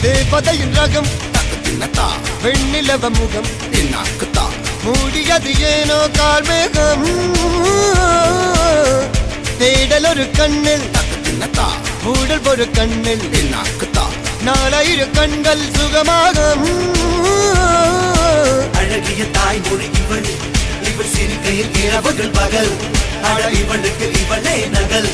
தேவதையின் ரகம் வெண்ணிலவ முகம் மூடியது ஏனோ கார்மேகம் தேடல் ஒரு கண்ணில் மூடல் ஒரு கண்ணில் நாலாயிர கண்கள் சுகமாக அழகிய தாய்மொழி இவள் இவள் சிரிக்கையில் இரவுகள் பகல் அழ இவளுக்கு இவளே நகல்.